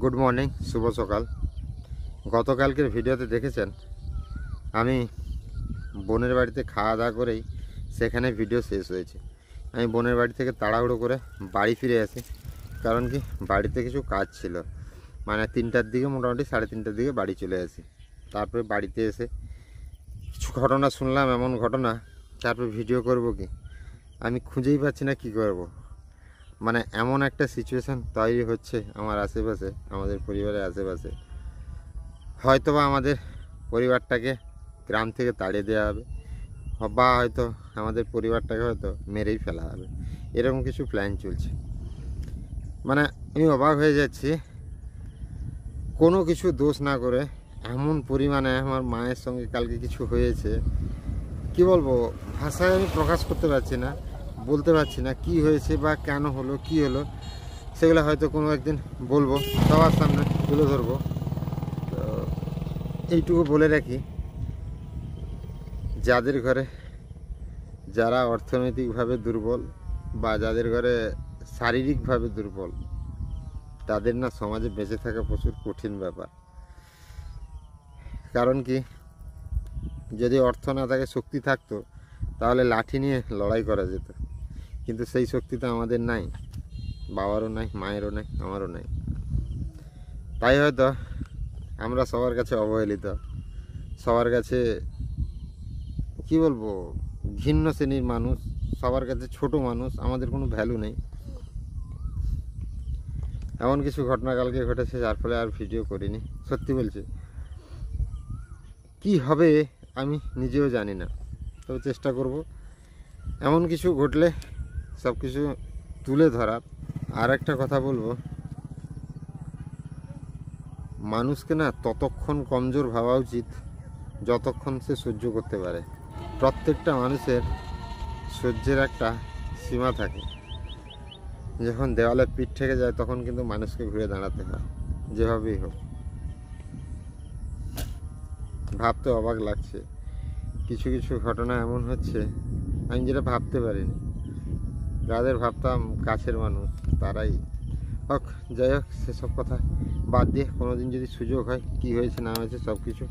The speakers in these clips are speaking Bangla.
গুড মর্নিং, শুভ সকাল। গতকালকের ভিডিওতে দেখেছেন আমি বোনের বাড়িতে খাওয়া দাওয়া করেই সেখানে ভিডিও শেষ হয়েছে। আমি বোনের বাড়ি থেকে তাড়াহুড়ো করে বাড়ি ফিরে আসি, কারণ কি বাড়িতে কিছু কাজ ছিল। মানে 3টার দিকে, মোটামুটি 3:30টার দিকে বাড়ি চলে আসি। তারপরে বাড়িতে এসে কিছু ঘটনা শুনলাম, এমন ঘটনা, তারপরে ভিডিও করব কি আমি খুঁজেই পাচ্ছি না কি করব। মানে এমন একটা সিচুয়েশান তৈরি হচ্ছে আমার আশেপাশে, আমাদের পরিবারের আশেপাশে। হয়তোবা আমাদের পরিবারটাকে গ্রাম থেকে তাড়িয়ে দেওয়া হবে, বা হয়তো আমাদের পরিবারটাকে হয়তো মেরেই ফেলা হবে, এরকম কিছু প্ল্যান চলছে। মানে আমি অবাক হয়ে যাচ্ছি, কোনো কিছু দোষ না করে এমন পরিমাণে আমার মায়ের সঙ্গে কালকে কিছু হয়েছে, কি বলবো, ভাষায় আমি প্রকাশ করতে পারছি না, বলতে পারছি না কি হয়েছে বা কেন হলো, কি হলো। সেগুলো হয়তো কোনো একদিন বলবো, সবার সামনে তুলে ধরবো। তো এইটুকু বলে রাখি, যাদের ঘরে, যারা অর্থনৈতিকভাবে দুর্বল বা যাদের ঘরে শারীরিকভাবে দুর্বল, তাদের না সমাজে বেঁচে থাকা প্রচুর কঠিন ব্যাপার। কারণ কি, যদি অর্থ না থাকে, শক্তি থাকতো, তাহলে লাঠি নিয়ে লড়াই করা যেত। কিন্তু সেই শক্তি তো আমাদের নাই, বাবারও নাই, মায়েরও নাই, আমারও নাই। তাই হয়তো আমরা সবার কাছে অবহেলিত, সবার কাছে কি বলবো, ঘৃণ্য শ্রেণীর মানুষ, সবার কাছে ছোট মানুষ, আমাদের কোনো ভ্যালু নেই। এমন কিছু ঘটনা কালকে ঘটেছে, যার ফলে আর ভিডিও করিনি। সত্যি বলছি, কি হবে আমি নিজেও জানি না, তবে চেষ্টা করব এমন কিছু ঘটলে সব কিছু তুলে ধরার। আর একটা কথা বলবো, মানুষকে না ততক্ষণ কমজোর ভাবা উচিত যতক্ষণ সে সহ্য করতে পারে। প্রত্যেকটা মানুষের সহ্যের একটা সীমা থাকে। যখন দেওয়ালে পিঠ থেকে যায়, তখন কিন্তু মানুষকে ঘুরে দাঁড়াতে হয়, যেভাবেই হোক। ভাবতে অবাক লাগছে, কিছু কিছু ঘটনা এমন হচ্ছে আমি যেটা ভাবতে পারিনি। যাদের ভাবতাম কাছের মানুষ, তারাই হোক। যাই হোক, সেসব কথা বাদ দিয়ে কোনোদিন যদি সুযোগ হয়, কি হয়েছে না হয়েছে সব কিছু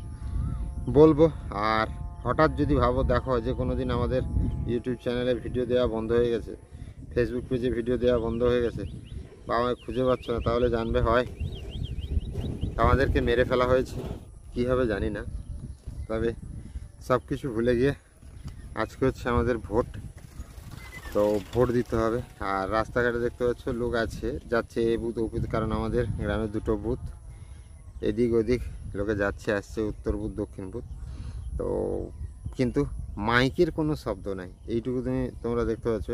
বলবো। আর হঠাৎ যদি ভাবো, দেখো যে কোনো দিন আমাদের ইউটিউব চ্যানেলে ভিডিও দেওয়া বন্ধ হয়ে গেছে, ফেসবুক পেজে ভিডিও দেওয়া বন্ধ হয়ে গেছে, বা আমায় খুঁজে পাচ্ছ না, তাহলে জানবে হয় আমাদেরকে মেরে ফেলা হয়েছে। কী হবে জানি না, তবে সব কিছু ভুলে গিয়ে আজকে হচ্ছে আমাদের ভোট, তো ভোট দিতে হবে। আর রাস্তাঘাটে দেখতে পাচ্ছ লোক আছে, যাচ্ছে এ বুথ ও বুথ, কারণ আমাদের গ্রামে 2টো বুথ, এদিক ওদিক লোকে যাচ্ছে আসছে, উত্তর বুথ দক্ষিণ বুথ। তো কিন্তু মাইকের কোনো শব্দ নাই, এইটুকু তোমরা দেখতে পাচ্ছ।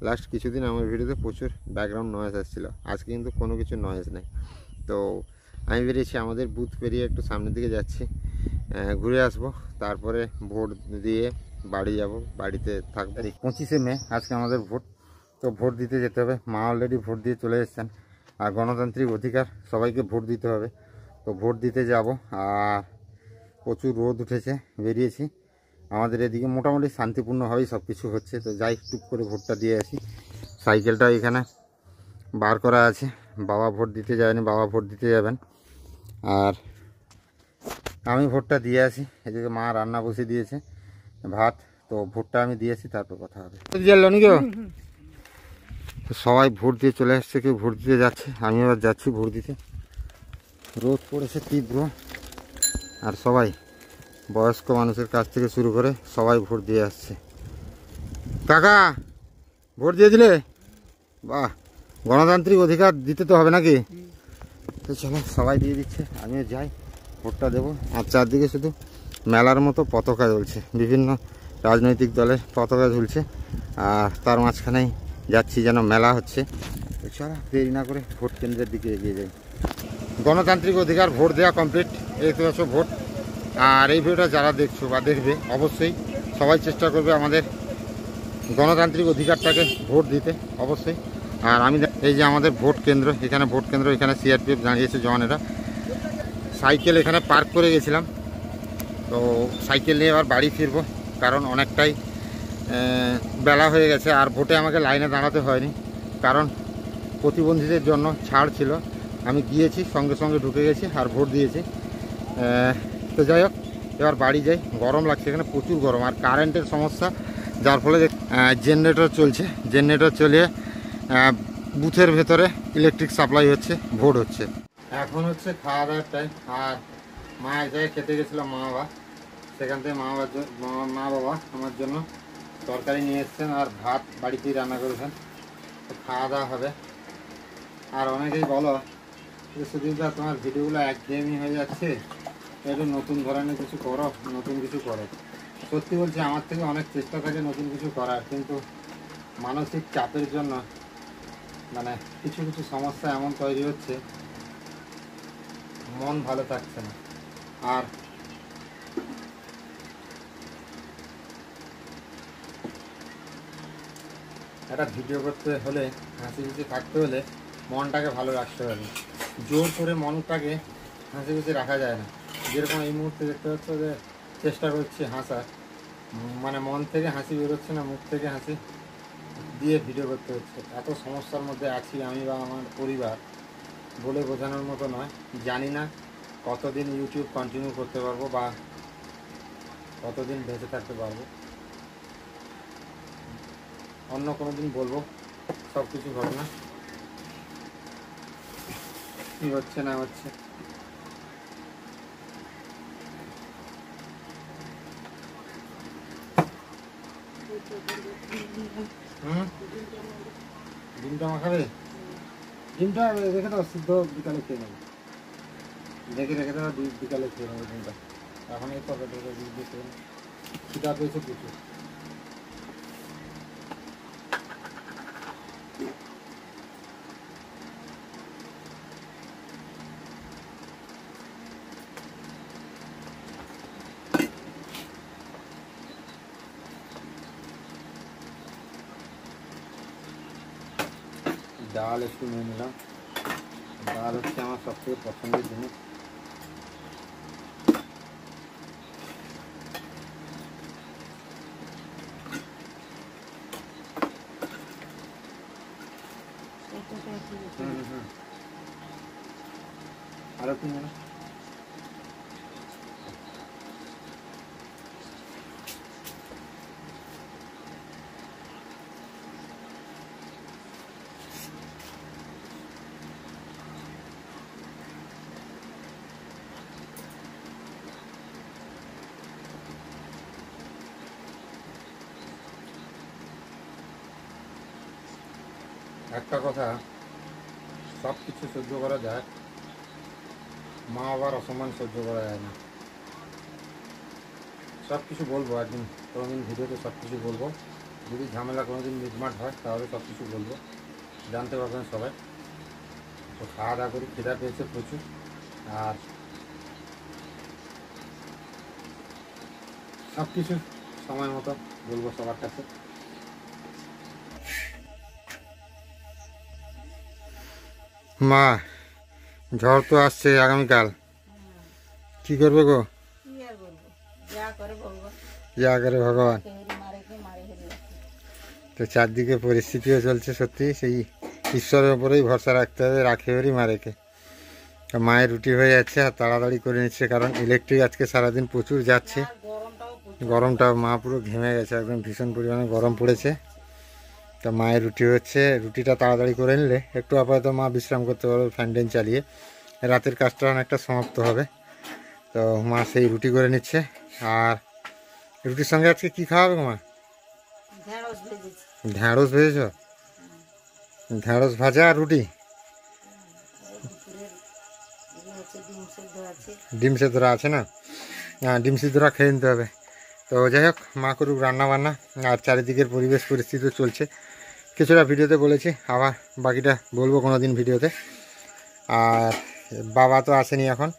লাস্ট কিছুদিন আমার ভিডিওতে প্রচুর ব্যাকগ্রাউন্ড নয়েজ আসছিল, আজকে কিন্তু কোনো কিছু নয়েজ নেই। তো আমি বেরিয়েছি, আমাদের বুথ পেরিয়ে একটু সামনের দিকে যাচ্ছি, ঘুরে আসব, তারপরে ভোট দিয়ে বাড়ি যাব, বাড়িতে থাকবো। 25শে মে আজকে আমাদের ভোট, তো ভোট দিতে যেতে হবে। মা অলরেডি ভোট দিয়ে চলে এসেছেন, আর গণতান্ত্রিক অধিকার, সবাইকে ভোট দিতে হবে। তো ভোট দিতে যাব। আর প্রচুর রোদ উঠেছে, বেরিয়েছি। আমাদের এদিকে মোটামুটি শান্তিপূর্ণভাবেই সব কিছু হচ্ছে। তো যাই, টুক করে ভোটটা দিয়ে আসি। সাইকেলটা এখানে বার করা আছে, বাবা ভোট দিতে যায়নি, বাবা ভোট দিতে যাবেন। আর আমি ভোটটা দিয়ে আসি। এদিকে মা রান্না বসে দিয়েছে, ভাত। তো ভোটটা আমি দিয়ে আসি, তারপর কথা হবে। তো সবাই ভোট দিয়ে চলে আসছে, কেউ ভোট দিতে যাচ্ছে, আমি এবার যাচ্ছি ভোট দিতে। রোদ পড়েছে তীব্র, আর সবাই, বয়স্ক মানুষের কাছ থেকে শুরু করে সবাই ভোট দিয়ে আসছে। কাকা, ভোট দিয়ে দিলে? বাহ, গণতান্ত্রিক অধিকার দিতে তো হবে নাকি? তো চলো, সবাই দিয়ে দিচ্ছে, আমিও যাই, ভোটটা দেবো। আর চারদিকে শুধু মেলার মতো পতাকা ঝুলছে, বিভিন্ন রাজনৈতিক দলের পতাকা ঝুলছে, আর তার মাঝখানেই যাচ্ছি যেন মেলা হচ্ছে। তো চলো, দেরি না করে ভোট কেন্দ্রের দিকে এগিয়ে যাই। গণতান্ত্রিক অধিকার, ভোট দেওয়া কমপ্লিট, এই তো আছে ভোট। আর এই ভিডিওটা যারা দেখছো বা দেখবে, অবশ্যই সবাই চেষ্টা করবে আমাদের গণতান্ত্রিক অধিকারটাকে ভোট দিতে, অবশ্যই। আর আমি এই যে আমাদের ভোট কেন্দ্র, এখানে ভোট কেন্দ্র, এখানে সিআরপিএফ দাঁড়িয়েছে, জওয়ানেরা। সাইকেল এখানে পার্ক করে গেছিলাম, তো সাইকেল নিয়ে এবার বাড়ি ফিরবো, কারণ অনেকটাই বেলা হয়ে গেছে। আর ভোটে আমাকে লাইনে দাঁড়াতে হয়নি, কারণ প্রতিবন্ধীদের জন্য ছাড় ছিল, আমি গিয়েছি, সঙ্গে সঙ্গে ঢুকে গেছি আর ভোট দিয়েছি। তো যাই হোক, এবার বাড়ি যাই। গরম লাগছে এখানে, প্রচুর গরম, আর কারেন্টের সমস্যা, যার ফলে জেনারেটর চলছে। জেনারেটর চলিয়ে বুথের ভেতরে ইলেকট্রিক সাপ্লাই হচ্ছে, ভোট হচ্ছে। এখন হচ্ছে খাওয়া দাওয়ার টাইম। আর মা এক জায়গায় খেতে গেছিলাম, মা বাবা, সেখান থেকে মা বাবা আমার জন্য তরকারি নিয়ে এসছেন আর ভাত বাড়িতেই রান্না করেছেন। খাওয়া দাওয়া হবে। আর অনেকেই বলো যে সুদীপদা তোমার ভিডিওগুলো একঘেয়েমি হয়ে যাচ্ছে, একটু নতুন ধরনের কিছু করো, নতুন কিছু করো। সত্যি বলছি, আমার থেকে অনেক চেষ্টা থাকে নতুন কিছু করার, কিন্তু মানসিক চাপের জন্য মানে কিছু কিছু সমস্যা এমন তৈরি হচ্ছে, মন ভালো থাকছে না। আর একটা ভিডিও করতে হলে, হাসি খুশি থাকতে হলে মনটাকে ভালো রাখতে হবে। জোর করে মনটাকে হাসি খুশি রাখা যায় না। যেরকম এই মুহূর্তে দেখতে পাচ্ছ যে চেষ্টা করছি হাসার, মানে মন থেকে হাসি বেরোচ্ছে না, মুখ থেকে হাসি দিয়ে ভিডিও করতে হচ্ছে। এত সমস্যার মধ্যে আছি আমি বা আমার পরিবার, বলে বোঝানোর মতো নয়। জানি না কতদিন ইউটিউব কন্টিনিউ করতে পারবো বা কতদিন বেঁচে থাকতে পারবো। অন্য কোনো দিন বলবো সব কিছু ঘটনা, কী হচ্ছে না হচ্ছে। ডিমটা মাখাবে? ডিমটা রেখে দাও, সিদ্ধ বিকালে খেয়ে নেবো। রেখে দাও, বিকালে খেয়ে নেবো ডিমটা। এখন এই তরকারিটা দিয়ে খেয়ে নেবো, খিদা পেয়েছে প্রচুর। ডাল একটু নিয়ে নিলাম। ডাল হচ্ছে আমার সবথেকে পছন্দের জিনিস। আর একটু নিয়ে নাও। একটা কথা, সব কিছু সহ্য করা যায়, মা বাবার অসম্মান সহ্য করা যায় না। সব কিছু বলবো একদিন, কোনোদিন ভিডিওতে সব কিছু বলবো। যদি ঝামেলা কোনোদিন মিটমাট হয় তাহলে সব কিছু বলবো, জানতে পারবেন সবাই। তো খাওয়া দাওয়া করি, খিদা পেয়েছে প্রচুর। আর সব কিছু সময় মতো বলবো সবার কাছে। মা, ঝড় তো আসছে আগামীকাল, কি করবে গো? যা করে ভগবান। তো চারদিকে পরিস্থিতিও চলছে, সত্যি সেই ঈশ্বরের উপরেই ভরসা রাখতে হবে, রাখে হরি মারেকে। মায়ের রুটি হয়ে যাচ্ছে আর তাড়াতাড়ি করে নিচ্ছে, কারণ ইলেকট্রিক আজকে সারাদিন প্রচুর যাচ্ছে। গরমটা মা পুরো ঘেমে গেছে, একদম ভীষণ পরিমাণে গরম পড়েছে। তা মায়ের রুটি হচ্ছে, রুটিটা তাড়াতাড়ি করে নিলে একটু আপাতত মা বিশ্রাম করতে পারবে ফ্যান ট্যান চালিয়ে, রাতের কাজটা অনেকটা সমাপ্ত হবে। তো মা সেই রুটি করে নিচ্ছে। আর রুটির সঙ্গে আজকে কী খাওয়াবে মা? ঢ্যাঁড়স ভেজেছ? ঢ্যাঁড়স ভাজা আর রুটি? ডিম সেদ্ধরা আছে না? হ্যাঁ, ডিম সিদ্ধরা খেয়ে নিতে হবে। তো যাই হোক, মা করুক রান্না বান্না। আর চারিদিকের পরিবেশ পরিস্থিতি চলছে, কিছুটা ভিডিওতে বলেছি, আবার বাকিটা বলবো কোনো দিন ভিডিওতে। আর বাবা তো আসেনি এখন।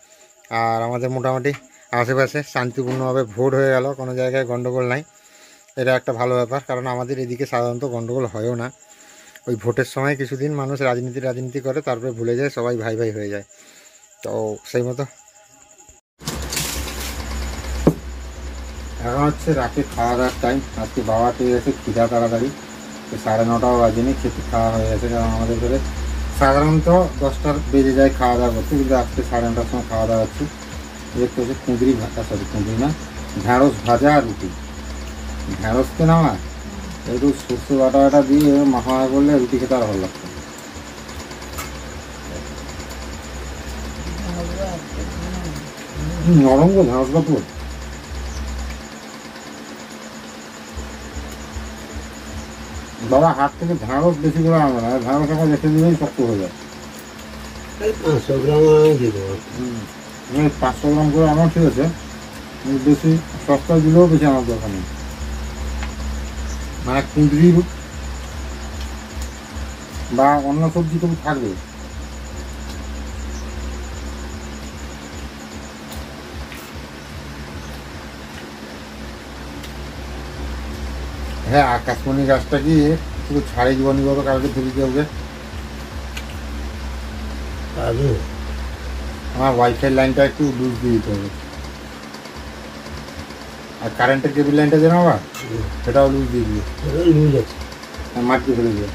আর আমাদের মোটামুটি আশেপাশে শান্তিপূর্ণভাবে ভোট হয়ে গেল, কোনো জায়গায় গণ্ডগোল নাই। এটা একটা ভালো ব্যাপার, কারণ আমাদের এদিকে সাধারণত গণ্ডগোল হয়ও না। ওই ভোটের সময় কিছুদিন মানুষ রাজনীতি করে, তারপরে ভুলে যায়, সবাই ভাই ভাই হয়ে যায়। তো সেই মতো এখন হচ্ছে রাতে খাওয়া দাওয়ার টাইম। আজকে বাবা পেয়ে গেছে খিদা তাড়াতাড়ি, তো 9:30 বাজেনি, খেতে খাওয়া হয়ে গেছে। কারণ আমাদের ঘরে সাধারণত 10টা বেজে যায় খাওয়া দাওয়া করতে, কিন্তু আজকে 9:30টার সময় খাওয়া দাওয়া হচ্ছে। দেখতে হচ্ছে কুঁদরি ভাজা, সরি কুঁদরি না, ঢ্যাঁড়স ভাজা আর রুটি। ঢ্যাঁড়সকে নামা একটু সর্ষে বাটা দিয়ে মাখা করলে রুটি খেতে আর ভালো লাগতো। নরম গো ঢ্যাঁড়সটা পুরো। বাবা হাট থেকে ঢ্যাঁড়স বেশি করে আনবে না, ঢ্যাঁড়স এখন রেখে দিলেই শক্ত হয়ে যায়। 500 গ্রাম দিয়ে দেবো। 500 গ্রাম করে আমার ঠিক আছে, বেশি সস্তা দিলেও বেশি আমার দরকার নেই। মানে কুঁদরি বা অন্য সবজি তবু থাকবে। হ্যাঁ, আকাশমণি গাছটা কি শুধু ছাড়ি জীবনী গত কালকে তুলি দেবে। আমার ওয়াইফাই লাইনটা একটু লুজ দিয়ে দিতে হবে, আর কারেন্টের কেবিল লাইনটা যেন আবার সেটাও লুজ দিয়ে দিবে, লুজ আছে, মাটিতে ফেলে দিবে।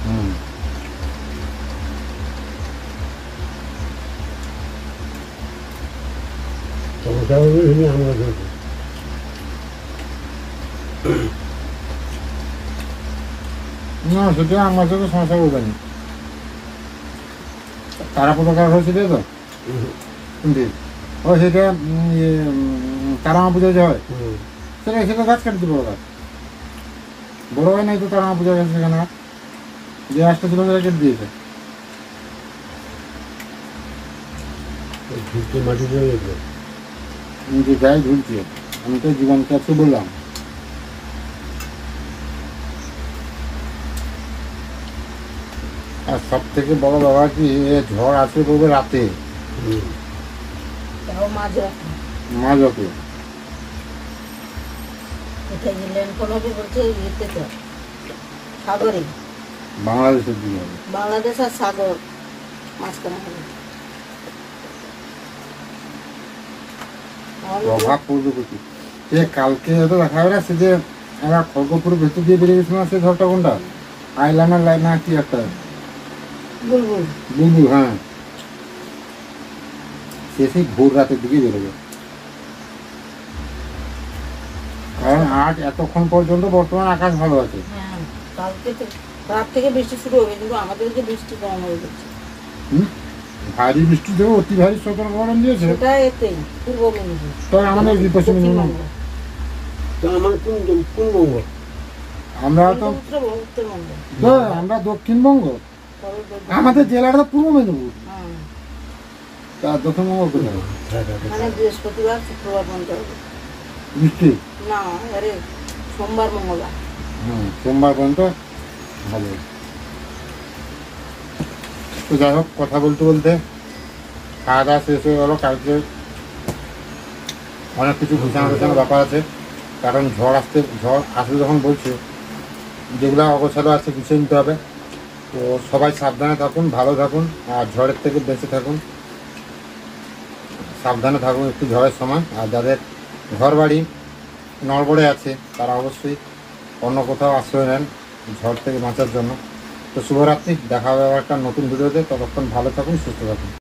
হুম, সমস্যা হবে আমরা ধরবো। না সেটা আমার সাথে সমস্যা করবে না। তারা পতাকা হয়েছিল তো কিন্তু ও সেটা তারা মা পূজা যে হয় সেটা সেটা গাছ কাটতে বড় গাছ, বড় হয় নাই তো তারা মা পূজা গাছ সেখানে যে গাছটা ছিল সেটা কেটে দিয়েছে। ঝুঁকে মাটিতে রয়েছে যে যাই ঝুলছে, আমি তো জীবনকে আজকে বললাম। আর সব থেকে বড় বাবা কি ঝড় আসবে করবে রাতে, মাঝরাতে। বাংলাদেশের দিকে হবে, বাংলাদেশ আর সাগর মাঝখানে হবে। প্রভাব পড়বে প্রচুর। সে কালকে হয়তো দেখা হবে না, সে যে আমরা খড়গপুরের ভেতর দিয়ে বেরিয়ে গেছিলাম, সে ঝড়টা কোনটা আইলামের লাইন না কি একটা বুলবুল বুলবুল, হ্যাঁ সে সেই ভোর রাতের দিকে বেরোবে। কারণ আজ এতক্ষণ পর্যন্ত বর্তমান আকাশ ভালো আছে। হ্যাঁ, কালকে রাত থেকে বৃষ্টি শুরু হবে, কিন্তু আমাদের যে বৃষ্টি কম হয়ে যাচ্ছে। ভারী বৃষ্টি দেবো, অতি ভারী সতর্কবার্তা দিয়েছে। সেটা এতেই পূর্ব মেদিনীপুর, তবে আমাদের পশ্চিম মেদিনীপুর, তো আমার কোন বঙ্গ? আমরা তো উত্তরবঙ্গ, আমরা দক্ষিণবঙ্গ, আমাদের জেলাটা পূর্ব মেদিনীপুর, তা দক্ষিণবঙ্গ কোথায়? মানে বৃহস্পতিবার শুক্রবার বন্ধ হবে বৃষ্টি না, আরে সোমবার মঙ্গলবার। সোমবার পর্যন্ত হবে। তো যাই হোক, কথা বলতে বলতে খাওয়া দাওয়া শেষ হয়ে গেলো। কালকে অনেক কিছু গুছানো গোছানো ব্যাপার আছে, কারণ ঝড় আসবে যখন বলছে, যেগুলো অগোছালো আছে গুছিয়ে নিতে হবে। তো সবাই সাবধানে থাকুন, ভালো থাকুন, আর ঝড়ের থেকে বেঁচে থাকুন, সাবধানে থাকুন একটু ঝড়ের সময়। আর যাদের ঘর বাড়ি নড়বড়ে আছে তারা অবশ্যই অন্য কোথাও আশ্রয় নেন ঝড় থেকে বাঁচার জন্য। তো শুভরাত্রি, দেখা হবে আবার একটা নতুন ভিডিওতে। ততক্ষণ ভালো থাকুন, সুস্থ থাকুন।